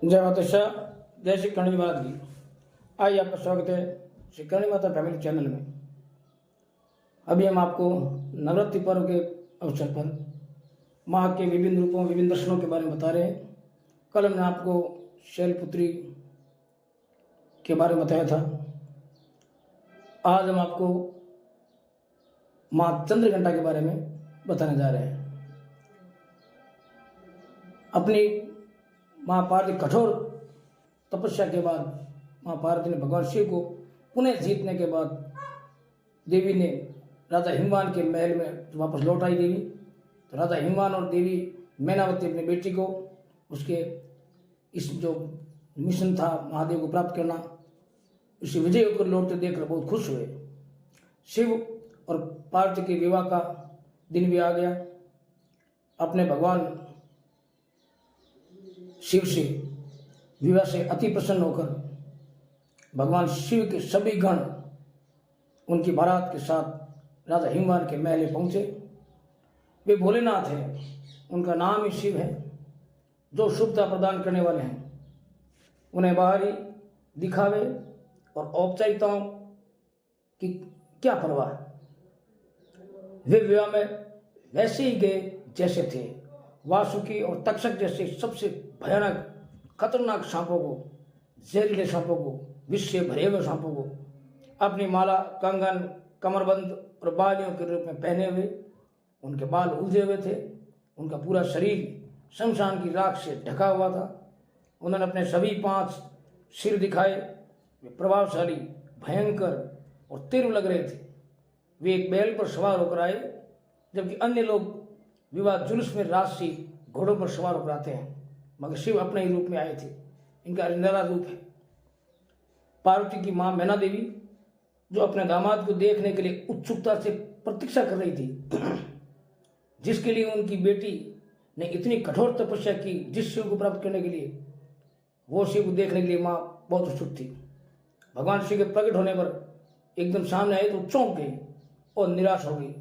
जय माता शाह, जय श्री करणी महाराज की। आइए आपका स्वागत है श्री करणी माता फैमिली चैनल में। अभी हम आपको नवरात्रि पर्व के अवसर पर माँ के विभिन्न रूपों विभिन्न दर्शनों के बारे में बता रहे हैं। कल हमने आपको शैलपुत्री के बारे में बताया था। आज हम आपको माँ चंद्रघंटा के बारे में बताने जा रहे हैं। अपनी माँ पार्वती कठोर तपस्या के बाद माँ पार्वती ने भगवान शिव को पुनः जीतने के बाद देवी ने राजा हिमवान के महल में वापस लौट आई देवी। तो राजा हिमवान और देवी मैनावती अपनी बेटी को उसके इस जो मिशन था महादेव को प्राप्त करना, उसे विजय होकर लौटते देखकर बहुत खुश हुए। शिव और पार्वती के विवाह का दिन भी आ गया। अपने भगवान शिव से विवाह से अति प्रसन्न होकर भगवान शिव के सभी गण उनकी बारात के साथ राजा हिमवान के महल पहुंचे। वे भोलेनाथ हैं, उनका नाम ही शिव है, जो शुभता प्रदान करने वाले हैं। उन्हें बाहरी दिखावे और औपचारिकताओं की क्या परवाह। वे विवाह में वैसे ही गए जैसे थे। वासुकी और तक्षक जैसे सबसे भयानक खतरनाक सांपों को, जहरीले सांपों को, विष से भरे हुए सांपों को अपनी माला, कंगन, कमरबंद और बालियों के रूप में पहने हुए। उनके बाल उलझे हुए थे। उनका पूरा शरीर शमशान की राख से ढका हुआ था। उन्होंने अपने सभी 5 सिर दिखाए। वे प्रभावशाली, भयंकर और तीव्र लग रहे थे। वे एक बैल पर सवार होकर आए, जबकि अन्य लोग विवाह जुलूस में राजसी घोड़ों पर सवार होकर आते हैं, मगर शिव अपने ही रूप में आए थे। इनका निराला रूप है। पार्वती की मां मैना देवी, जो अपने दामाद को देखने के लिए उत्सुकता से प्रतीक्षा कर रही थी, जिसके लिए उनकी बेटी ने इतनी कठोर तपस्या की, जिस शिव को प्राप्त करने के लिए, वो शिव को देखने के लिए मां बहुत उत्सुक थी। भगवान शिव के प्रकट होने पर एकदम सामने आए तो चौंक गई और निराश हो गई।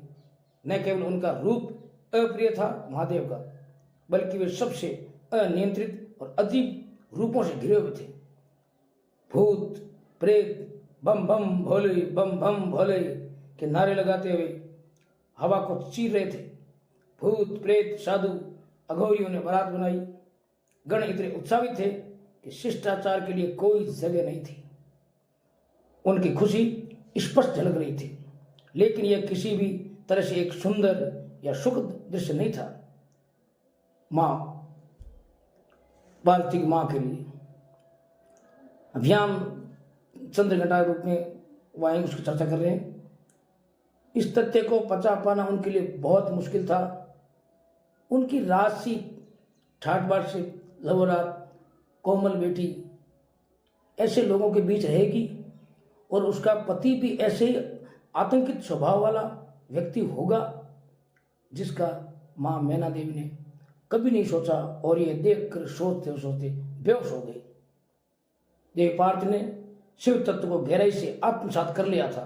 न केवल उनका रूप अप्रिय था महादेव का, बल्कि वे सबसे अनियंत्रित और अजीब रूपों से घिरे हुए थे। भूत प्रेत बम बम भोले के नारे लगाते हुए हवा को चीर रहे थे। भूत प्रेत साधु अघोरियों ने बारात बनाई। गण इतने उत्साहित थे कि शिष्टाचार के लिए कोई जगह नहीं थी। उनकी खुशी स्पष्ट झलक रही थी, लेकिन यह किसी भी तरह से एक सुंदर या सुखद दृश्य नहीं था मां पार्वती की मां के लिए। अभी हम चंद्रघंटा के रूप में वायु उसकी चर्चा कर रहे हैं। इस तथ्य को पचा पाना उनके लिए बहुत मुश्किल था। उनकी राजसी ठाट बाट से लवरा कोमल बेटी ऐसे लोगों के बीच रहेगी और उसका पति भी ऐसे ही आतंकित स्वभाव वाला व्यक्ति होगा, जिसका मां मैना देवी ने कभी नहीं सोचा। और ये देखकर सोचते सोचते बेहोश हो गई। देवी पार्वती ने शिव तत्व को गहराई से आत्मसात कर लिया था,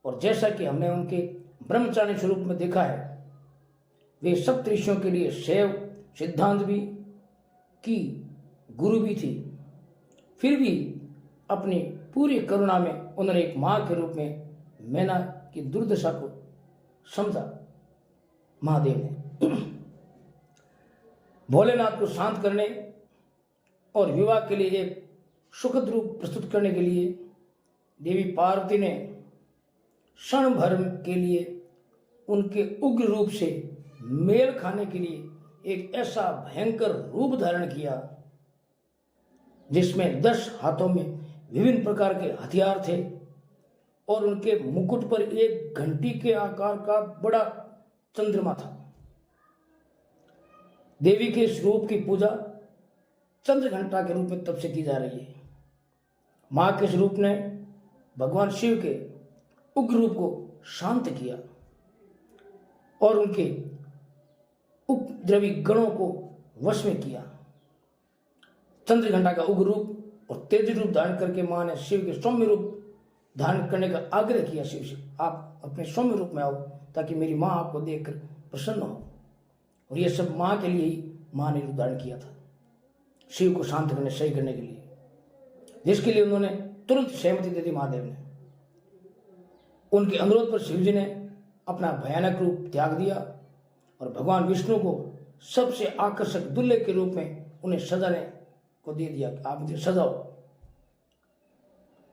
और जैसा कि हमने उनके ब्रह्मचारी स्वरूप में देखा है, वे सप्त ऋषियों के लिए शैव सिद्धांत भी की गुरु भी थी। फिर भी अपनी पूरी करुणा में उन्होंने एक मां के रूप में मैना की दुर्दशा को समझा। महादेव ने भोलेनाथ को शांत करने और विवाह के लिए एक सुखद रूप प्रस्तुत करने के लिए देवी पार्वती ने क्षण भर के लिए उनके उग्र रूप से मेल खाने के लिए एक ऐसा भयंकर रूप धारण किया, जिसमें 10 हाथों में विभिन्न प्रकार के हथियार थे और उनके मुकुट पर एक घंटी के आकार का बड़ा चंद्रमा था। देवी के इस रूप की पूजा चंद्रघंटा के रूप में तब से की जा रही है। मां के इस रूप ने भगवान शिव के उग्र रूप को शांत किया और उनके उपद्रवी गणों को वश में किया। चंद्रघंटा का उग्र रूप और तेज रूप धारण करके मां ने शिव के सौम्य रूप धारण करने का आग्रह किया शिव से, आप अपने सौम्य रूप में आओ ताकि मेरी मां आपको देखकर प्रसन्न हो। और यह सब मां के लिए ही मां ने रूप धारण किया था। शिव को शांत करने, सही करने के लिए, जिसके लिए उन्होंने तुरंत सहमति दे दी महादेव ने। उनके अनुरोध पर शिव जी ने अपना भयानक रूप त्याग दिया और भगवान विष्णु को सबसे आकर्षक दुल्हे के रूप में उन्हें सजाने को दे दिया। आप मुझे सजाओ।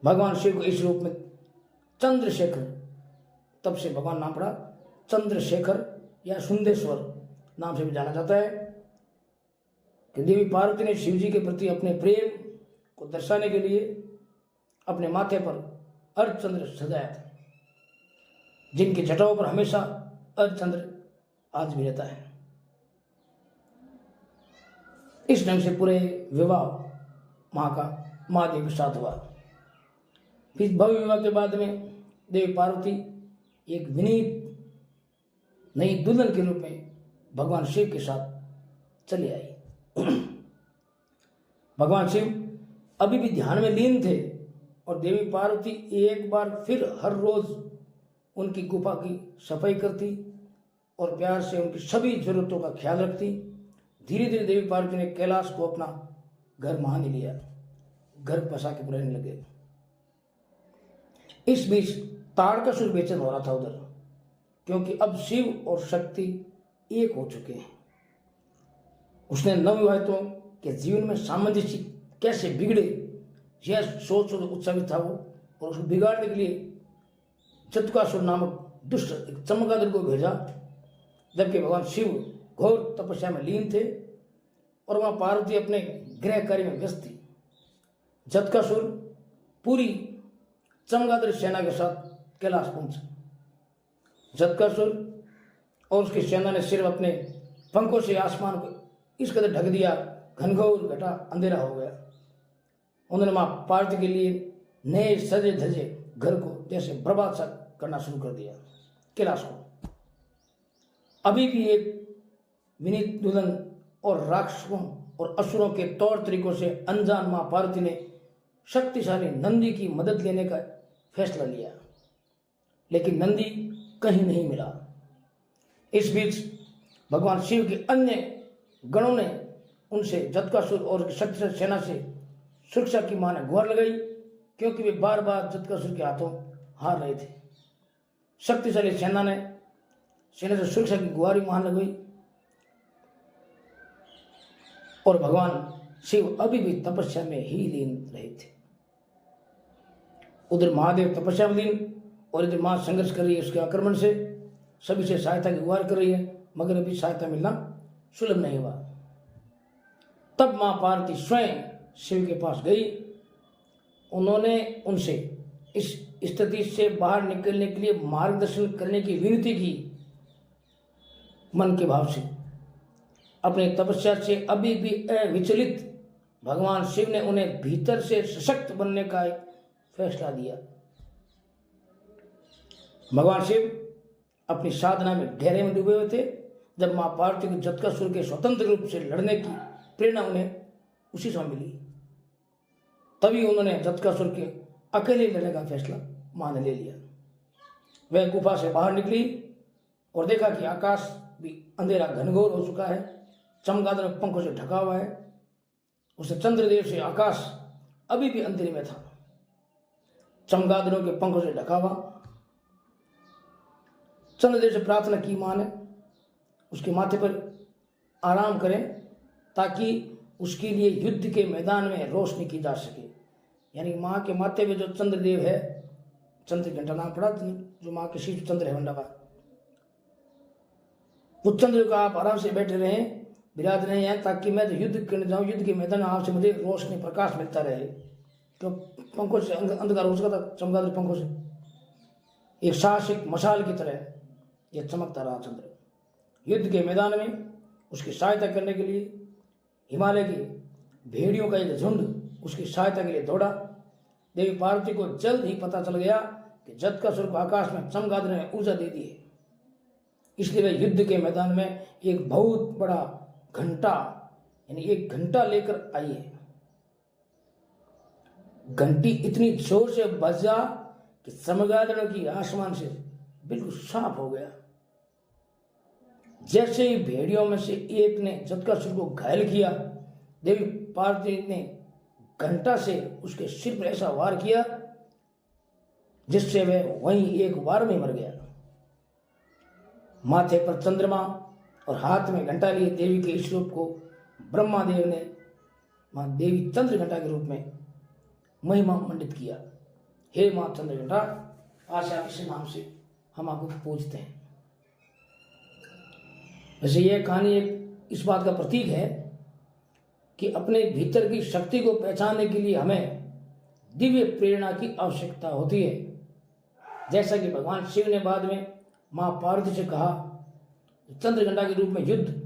भगवान शिव को इस रूप में चंद्रशेखर, तब से भगवान नाम पड़ा चंद्रशेखर या सुंदेश्वर नाम से भी जाना जाता है, कि देवी पार्वती ने शिव जी के प्रति अपने प्रेम को दर्शाने के लिए अपने माथे पर अर्धचंद्र सजाया था, जिनकी जटाओं पर हमेशा अर्धचंद्र आज भी रहता है। इस ढंग से पूरे विवाह महादेव के साथ हुआ। फिर भव्य विवाह के बाद में देवी पार्वती एक विनीत नई दुल्हन के रूप में भगवान शिव के साथ चली आई। भगवान शिव अभी भी ध्यान में लीन थे और देवी पार्वती एक बार फिर हर रोज उनकी गुफा की सफाई करती और प्यार से उनकी सभी जरूरतों का ख्याल रखती। धीरे धीरे देवी पार्वती ने कैलाश को अपना घर मान लिया, घर बसा के रहने लगे। इस बीच तारकासुर बेचैन हो रहा था उधर, क्योंकि अब शिव और शक्ति एक हो चुके हैं। उसने नवविवाहितों के जीवन में सामंजस्य कैसे बिगड़े, यह सोच उत्साहित था वो, और उसको बिगाड़ने के लिए जटकासुर नामक दुष्ट एक चमगादड़ को भेजा। जबकि भगवान शिव घोर तपस्या में लीन थे और वहां पार्वती अपने गृह कार्य में व्यस्त थी। जटकासुर पूरी चमगादड़ सेना के साथ कैलाश पहुंचा। जटकासुर और उसकी सेना ने सिर्फ अपने पंखों से आसमान को इस कदर ढक दिया, घनघोर घटा अंधेरा हो गया। उन्होंने मां पार्वती के लिए नए सजे धजे घर को जैसे बर्बाद सा करना शुरू कर दिया। कैलाश को अभी भी एक विनीत दुल्हन और राक्षसों और असुरों के तौर तरीकों से अनजान मां पार्वती ने शक्तिशाली नंदी की मदद लेने का फैसला लिया, लेकिन नंदी कहीं नहीं मिला। इस बीच भगवान शिव के अन्य गणों ने उनसे जटकासुर और शक्तिशाली सेना से सुरक्षा की मां ने गुहार लगाई, क्योंकि वे बार बार जटकासुर के हाथों हार रहे थे। शक्तिशाली सेना से सुरक्षा की गुहार मां लगाई और भगवान शिव अभी भी तपस्या में ही लीन रहे थे। उधर महादेव तपस्या में लीन और इधर मां संघर्ष कर रही है उसके आक्रमण से, सभी से सहायता की गुहार कर रही है, मगर अभी सहायता मिलना सुलभ नहीं हुआ। तब मां पार्वती स्वयं शिव के पास गई। उन्होंने उनसे इस स्थिति से बाहर निकलने के लिए मार्गदर्शन करने की विनती की। मन के भाव से अपनी तपस्या से अभी भी अविचलित भगवान शिव ने उन्हें भीतर से सशक्त बनने का एक फैसला दिया। भगवान शिव अपनी साधना में गहरे में डूबे हुए थे। जब मां पार्वती को जटकासुर के स्वतंत्र रूप से लड़ने की प्रेरणा उन्हें उसी समय मिली, तभी उन्होंने जटकासुर के अकेले लड़ने का फैसला मान ले लिया। वह गुफा से बाहर निकली और देखा कि आकाश भी अंधेरा घनघोर हो चुका है, चमगादड़ पंखों से ढका हुआ है। उसे चंद्रदेव से आकाश अभी भी अंधेरे में था, चमगादड़ों के पंखों से ढका हुआ। चंद्रदेव से प्रार्थना की मां ने उसके माथे पर आराम करें, ताकि उसके लिए युद्ध के मैदान में रोशनी की जा सके। यानी मां के माथे में जो चंद्रदेव है, चंद्र घंटा नाम पड़ा जो मां के शीश चंद्र है का, उस चंद्र का आप आराम से बैठे रहें, विराज रहे हैं, ताकि मैं जो युद्ध करने जाऊं युद्ध के मैदान में आपसे मुझे रोशनी प्रकाश मिलता रहे। तो पंखों से अंधकार हो चुका था, चमगादड़ पंखों से एक साहसिक मशाल की तरह यह चमकता रहा चंद्र। युद्ध के मैदान में उसकी सहायता करने के लिए हिमालय की भेड़ियों का एक झुंड उसकी सहायता के लिए दौड़ा। देवी पार्वती को जल्द ही पता चल गया कि जटकासुर को आकाश में चमगादड़ ने ऊर्जा दे दी है, इसलिए वे युद्ध के मैदान में एक बहुत बड़ा घंटा यानी एक घंटा लेकर आई है। घंटी इतनी जोर से बजा कि चमगादड़ों की आसमान से बिल्कुल साफ हो गया। जैसे ही भेड़ियों में से एक ने जटकासुर को घायल किया, देवी पार्वती ने घंटा से उसके सिर पर ऐसा वार किया जिससे वह वहीं एक वार में मर गया। माथे पर चंद्रमा और हाथ में घंटा लिए देवी के इस रूप को ब्रह्मादेव ने मां देवी चंद्रघंटा के रूप में महिमा मंडित किया। हे मां चंद्रघंटा, आज आप इस नाम से हम आपको पूजते हैं। वैसे यह कहानी एक इस बात का प्रतीक है कि अपने भीतर की शक्ति को पहचानने के लिए हमें दिव्य प्रेरणा की आवश्यकता होती है। जैसा कि भगवान शिव ने बाद में मां पार्वती से कहा, चंद्रघंटा के रूप में युद्ध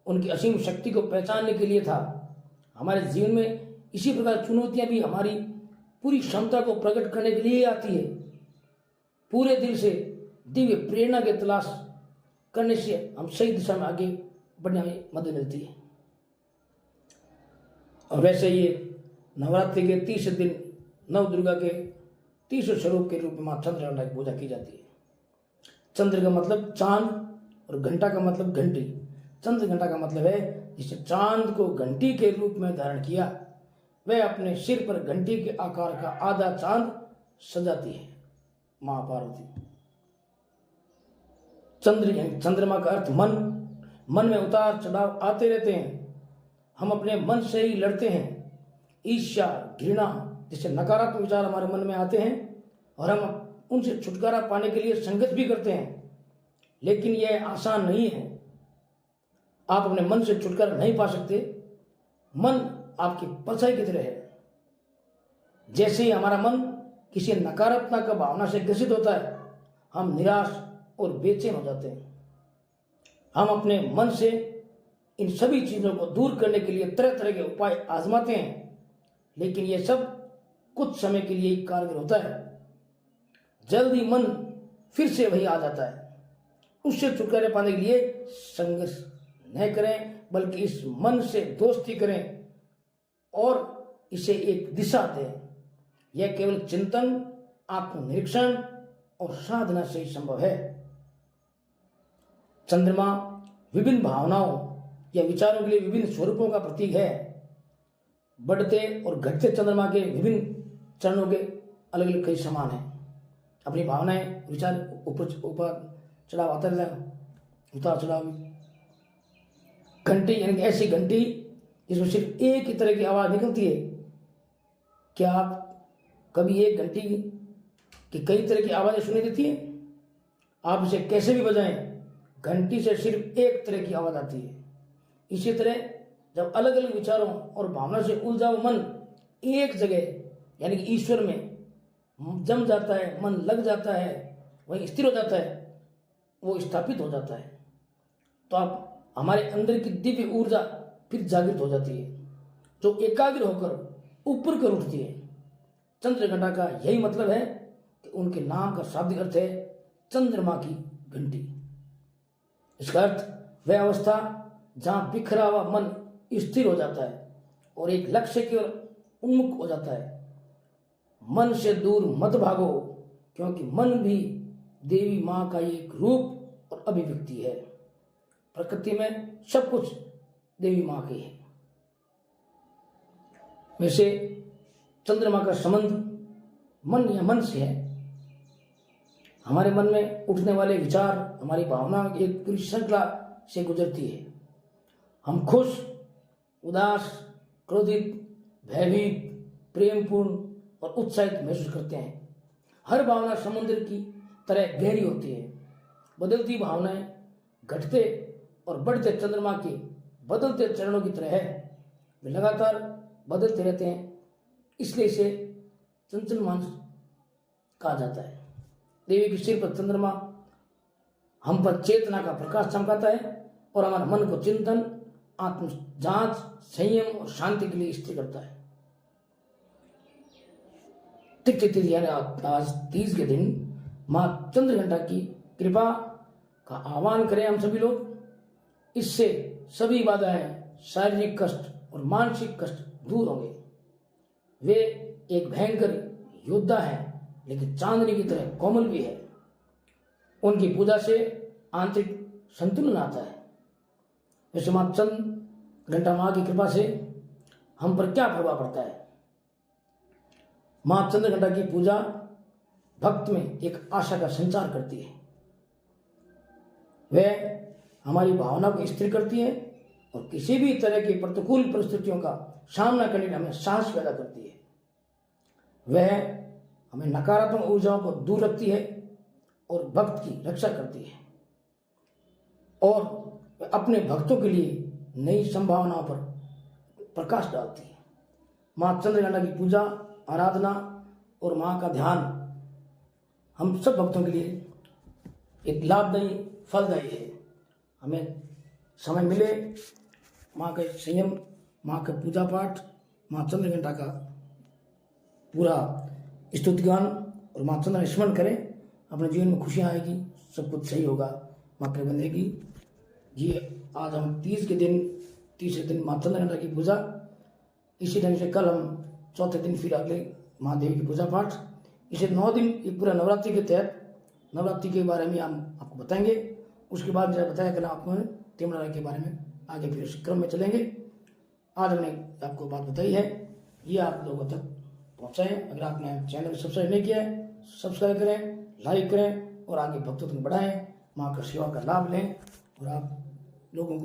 उनकी असीम शक्ति को पहचानने के लिए था। हमारे जीवन में इसी प्रकार चुनौतियां भी हमारी पूरी क्षमता को प्रकट करने के लिए आती है। पूरे दिल से दिव्य प्रेरणा की तलाश करने से हम सही दिशा में आगे बढ़ने में मदद मिलती है। और वैसे ये नवरात्रि के 30 दिन नव दुर्गा के 30 स्वरूप के रूप में मां चंद्रघंटा की पूजा की जाती है। चंद्र का मतलब चांद और घंटा का मतलब घंटी। चंद्रघंटा का मतलब है जिसे चांद को घंटी के रूप में धारण किया, वह अपने सिर पर घंटी के आकार का आधा चांद सजाती है मां पार्वती। चंद्रमा का अर्थ मन। मन में उतार चढ़ाव आते रहते हैं। हम अपने मन से ही लड़ते हैं। ईर्ष्या, घृणा जैसे नकारात्मक विचार हमारे मन में आते हैं और हम उनसे छुटकारा पाने के लिए संघर्ष भी करते हैं, लेकिन यह आसान नहीं है। आप अपने मन से छुटकारा नहीं पा सकते। मन आपकी परछाई की तरह है। जैसे ही हमारा मन किसी नकारात्मक भावना से ग्रसित होता है, हम निराश और बेचैन हो जाते हैं। हम अपने मन से इन सभी चीजों को दूर करने के लिए तरह तरह के उपाय आजमाते हैं, लेकिन यह सब कुछ समय के लिए ही कारगर होता है। जल्दी मन फिर से वही आ जाता है। उससे छुटकारा पाने के लिए संघर्ष न करें, बल्कि इस मन से दोस्ती करें और इसे एक दिशा दें। यह केवल चिंतन, आत्मनिरीक्षण और साधना से ही संभव है। चंद्रमा विभिन्न भावनाओं या विचारों के लिए विभिन्न स्वरूपों का प्रतीक है। बढ़ते और घटते चंद्रमा के विभिन्न चरणों के अलग अलग कई समान हैं। अपनी भावनाएं, विचार ऊपर चढ़ाव आता रहता है, उतार चढ़ाव। घंटी यानी ऐसी घंटी जिसमें सिर्फ एक ही तरह की आवाज निकलती है। क्या आप कभी एक घंटी की कई तरह की आवाजें सुनी देती है? आप इसे कैसे भी बजाएं, घंटी से सिर्फ एक तरह की आवाज आती है। इसी तरह जब अलग अलग विचारों और भावना से उलझा हुआ मन एक जगह यानी कि ईश्वर में जम जाता है, मन लग जाता है, वहीं स्थिर हो जाता है, वो स्थापित हो जाता है, तो आप हमारे अंदर की दिव्य ऊर्जा फिर जागृत हो जाती है, जो एकाग्र होकर ऊपर कर उठती है। चंद्रघंटा का यही मतलब है कि उनके नाम का शाब्दिक अर्थ है चंद्रमा की घंटी। इसका अर्थ वह अवस्था जहां बिखरा हुआ मन स्थिर हो जाता है और एक लक्ष्य की ओर उन्मुख हो जाता है। मन से दूर मत भागो, क्योंकि मन भी देवी मां का एक रूप और अभिव्यक्ति है। प्रकृति में सब कुछ देवी मां की है। वैसे चंद्रमा का संबंध मन या मन से है। हमारे मन में उठने वाले विचार हमारी भावना की एक पूरी श्रृंखला से गुजरती है। हम खुश, उदास, क्रोधित, भयभीत, प्रेमपूर्ण और उत्साहित महसूस करते हैं। हर भावना समुद्र की तरह गहरी होती है। बदलती भावनाएं घटते और बढ़ते चंद्रमा के बदलते चरणों की तरह है। वे लगातार बदलते रहते हैं, इसलिए इसे चंचलमान कहा जाता है। देवी के सिर पर चंद्रमा हम पर चेतना का प्रकाश चमकाता है और हमारे मन को चिंतन, आत्म जांच, संयम और शांति के लिए स्थिर करता है। तिथि यानी आज 30 के दिन मां चंद्रघंटा की कृपा का आह्वान करें हम सभी लोग। इससे सभी बाधाएं, शारीरिक कष्ट और मानसिक कष्ट दूर होंगे। वे एक भयंकर योद्धा है, लेकिन चांदनी की तरह कोमल भी है। उनकी पूजा से आंतरिक संतुलन आता है। वैसे मां चंद्रघंटा मां की कृपा से हम पर क्या प्रभाव पड़ता है। माँ चंद्रघंटा की पूजा भक्त में एक आशा का संचार करती है। वह हमारी भावना को स्थिर करती है और किसी भी तरह की प्रतिकूल परिस्थितियों का सामना करने में हमें साहस पैदा करती है। वह हमें नकारात्मक ऊर्जाओं को दूर रखती है और भक्त की रक्षा करती है और अपने भक्तों के लिए नई संभावनाओं पर प्रकाश डालती है। माँ चंद्रघंटा की पूजा, आराधना और माँ का ध्यान हम सब भक्तों के लिए एक लाभदायी, फलदायी है। हमें समय मिले माँ के संयम, माँ का पूजा पाठ, माँ चंद्रघंटा का पूरा स्तुतिगान और माँ चंद्र स्मरण करें, अपने जीवन में खुशियाँ आएगी, सब कुछ सही होगा, माँ कृपा बनेगी। ये आज हम तीसरे दिन माँ चंद्रघंटा की पूजा, इसी ढंग से कल हम चौथे दिन फिर अगले माँ देवी की पूजा पाठ, इसे 9 दिन ये पूरा नवरात्रि के तहत, नवरात्रि के बारे में हम आपको बताएंगे। उसके बाद जैसा बताया कल आपको तिमरा के बारे में आगे फिर उस क्रम में चलेंगे। आज हमने आपको बात बताई है, ये आप लोगों तक पहुँचाएँ। अगर आपने चैनल सब्सक्राइब नहीं किया है, सब्सक्राइब करें, लाइक करें और आगे भक्तों तक बढ़ाएं, माँ का सेवा का लाभ लें और आप लोगों को